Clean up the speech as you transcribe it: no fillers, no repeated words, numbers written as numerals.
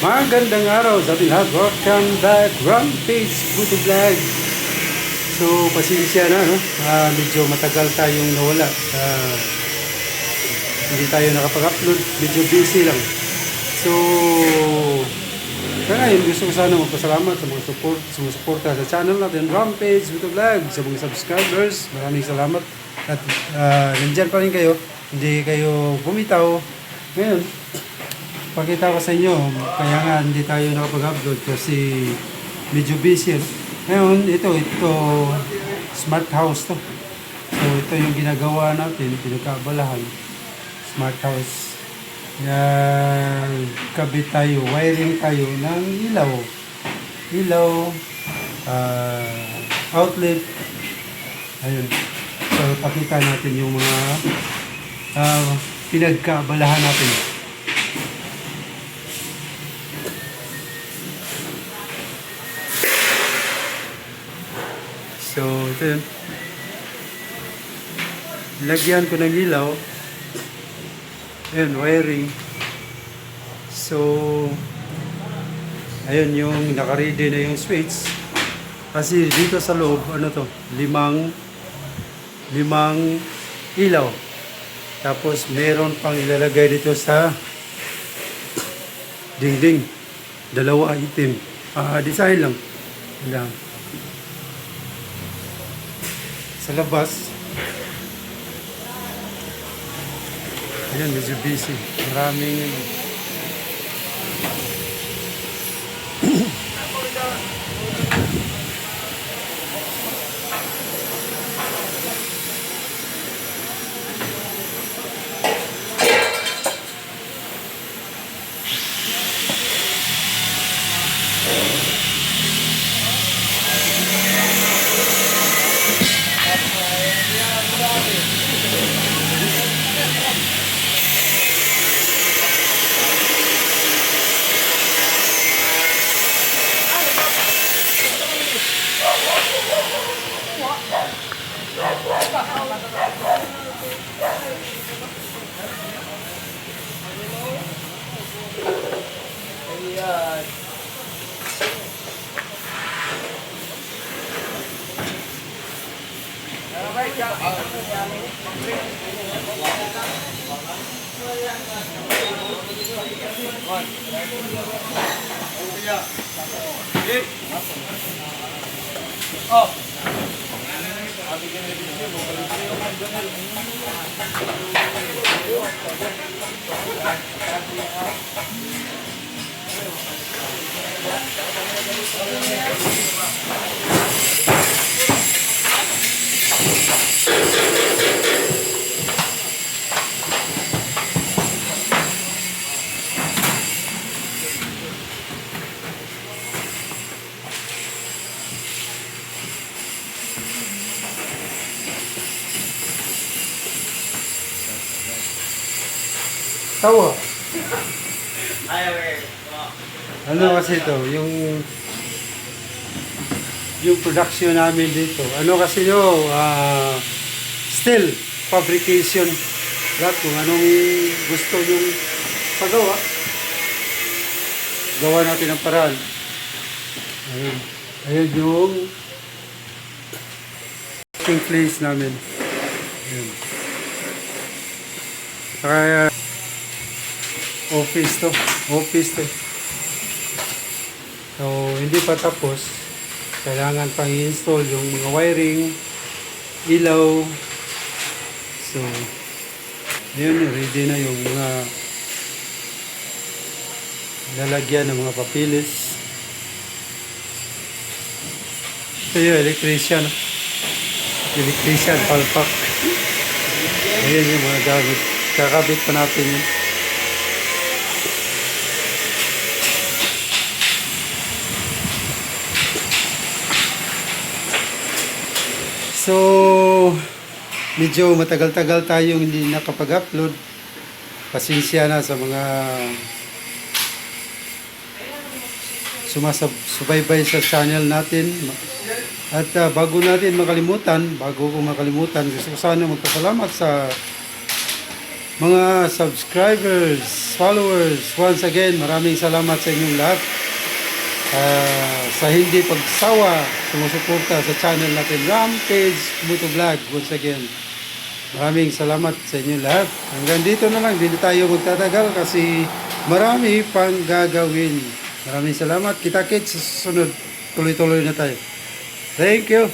Magandang araw sa ating lahat. Welcome back, Rampage Buto Vlog. So, pasensya na, no? Medyo matagal tayong nawala. Hindi tayo nakapag-upload. Medyo busy lang. So, kaya ngayon, gusto ko sana magpasalamat sa mga sumusuporta sa channel natin, Rampage Buto Vlog. Sa mga subscribers, maraming salamat. At nandyan pa rin kayo. Hindi kayo bumitaw. Ngayon, pakita ko sa inyo, kaya nga hindi tayo nakapag-upload kasi medyo busy. Ngayon, ito smart house to. So, ito yung ginagawa natin, pinagkaabalahan. Smart house. Yan, kabit tayo, wiring tayo ng ilaw. Ilaw, outlet. Ayun. So, pakita natin yung mga pinagkaabalahan natin. So, ito yun. Lagyan ko ng ilaw. Ayun, wiring. So, ayun yung naka-ready na yung switch. Kasi dito sa loob, ano to? Limang ilaw. Tapos, meron pang ilalagay dito sa dingding. Dalawa item. Design lang. Lang. Sa labas, ayan, medyo busy. Maraming tawa. Ano kasi ito, yung production namin dito. Ano kasi steel fabrication. Lahat kung anong gusto yung pagawa. Gawa natin ang paraan. Ayun. Ayun yung working place namin. Ayun. Kaya office to. So, hindi pa tapos. Kailangan pang i-install yung mga wiring, ilaw. So, yun, ready na yung mga lalagyan ng mga papilis. Ito yung electrician. Palpak. Ayan yung mga gamit. Kakabit pa natin yun. So, medyo matagal-tagal tayong hindi nakapag-upload. Pasensya na sa mga sumasabaybay sa channel natin. At bago ko makalimutan, gusto ko sana magpasalamat sa Mga subscribers, followers, once again, maraming salamat sa inyong lahat. Sa hindi pagsawa, sumusuporta sa channel natin, Rampage Motovlog. Once again, maraming salamat sa inyong lahat. Hanggang dito na lang, hindi tayo magtatagal kasi marami pang gagawin. Maraming salamat. Kita-kits sa susunod. Tuloy-tuloy na tayo. Thank you.